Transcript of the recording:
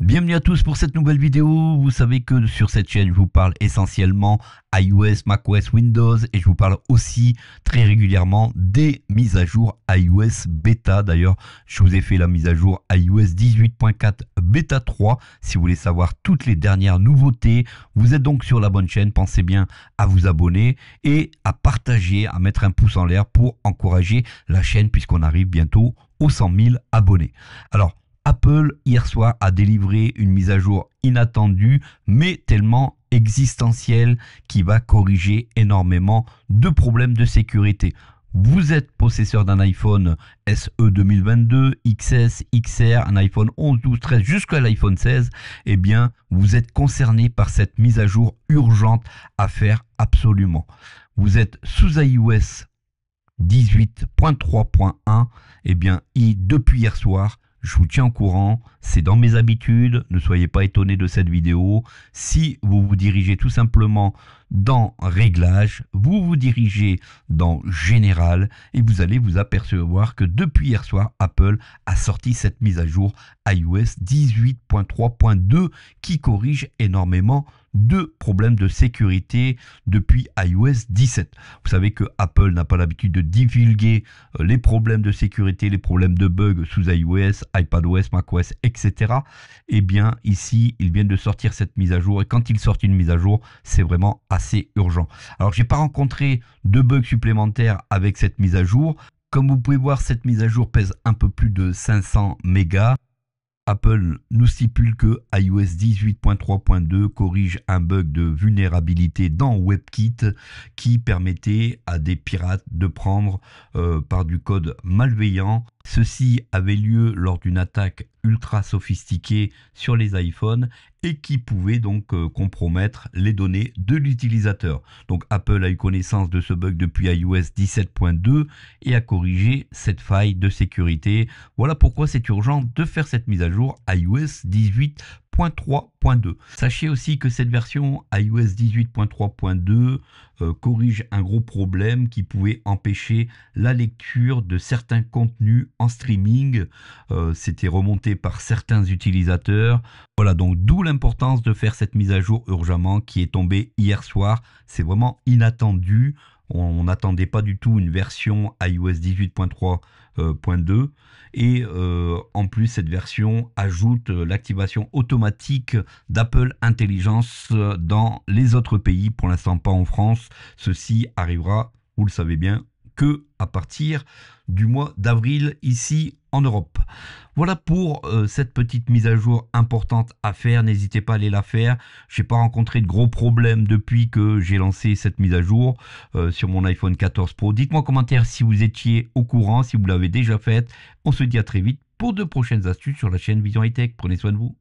Bienvenue à tous pour cette nouvelle vidéo. Vous savez que sur cette chaîne, je vous parle essentiellement iOS, macOS, Windows et je vous parle aussi très régulièrement des mises à jour iOS bêta. D'ailleurs, je vous ai fait la mise à jour iOS 18.4 bêta 3. Si vous voulez savoir toutes les dernières nouveautés, vous êtes donc sur la bonne chaîne. Pensez bien à vous abonner et à partager, à mettre un pouce en l'air pour encourager la chaîne puisqu'on arrive bientôt aux 100 000 abonnés. Alors, Apple, hier soir, a délivré une mise à jour inattendue, mais tellement existentielle, qui va corriger énormément de problèmes de sécurité. Vous êtes possesseur d'un iPhone SE 2022, XS, XR, un iPhone 11, 12, 13, jusqu'à l'iPhone 16, eh bien, vous êtes concerné par cette mise à jour urgente à faire absolument. Vous êtes sous iOS 18.3.1, eh bien, depuis hier soir, je vous tiens au courant, c'est dans mes habitudes, ne soyez pas étonnés de cette vidéo. Si vous vous dirigez tout simplement dans Réglages, vous vous dirigez dans Général et vous allez vous apercevoir que depuis hier soir, Apple a sorti cette mise à jour iOS 18.3.2 qui corrige énormément de problèmes de sécurité depuis iOS 17. Vous savez que Apple n'a pas l'habitude de divulguer les problèmes de sécurité, les problèmes de bugs sous iOS, iPadOS, macOS, etc. Eh bien, ici, ils viennent de sortir cette mise à jour et quand ils sortent une mise à jour, c'est vraiment assez urgent. Alors, j'ai pas rencontré de bugs supplémentaires avec cette mise à jour. Comme vous pouvez voir, cette mise à jour pèse un peu plus de 500 mégas. Apple nous stipule que iOS 18.3.2 corrige un bug de vulnérabilité dans WebKit qui permettait à des pirates de prendre par du code malveillant. Ceci avait lieu lors d'une attaque ultra sophistiquée sur les iPhones et qui pouvait donc compromettre les données de l'utilisateur. Donc Apple a eu connaissance de ce bug depuis iOS 17.2 et a corrigé cette faille de sécurité. Voilà pourquoi c'est urgent de faire cette mise à jour iOS 18.3.2. Sachez aussi que cette version iOS 18.3.2 corrige un gros problème qui pouvait empêcher la lecture de certains contenus en streaming. C'était remonté par certains utilisateurs. Voilà, donc d'où l'importance de faire cette mise à jour urgemment qui est tombée hier soir. C'est vraiment inattendu. On n'attendait pas du tout une version iOS 18.3.2 et en plus cette version ajoute l'activation automatique d'Apple Intelligence dans les autres pays, pour l'instant pas en France. Ceci arrivera, vous le savez bien, que à partir du mois d'avril ici en Europe. Voilà pour cette petite mise à jour importante à faire. N'hésitez pas à aller la faire. Je n'ai pas rencontré de gros problèmes depuis que j'ai lancé cette mise à jour sur mon iPhone 14 Pro. Dites-moi en commentaire si vous étiez au courant, si vous l'avez déjà faite. On se dit à très vite pour de prochaines astuces sur la chaîne Vision High Tech. Prenez soin de vous.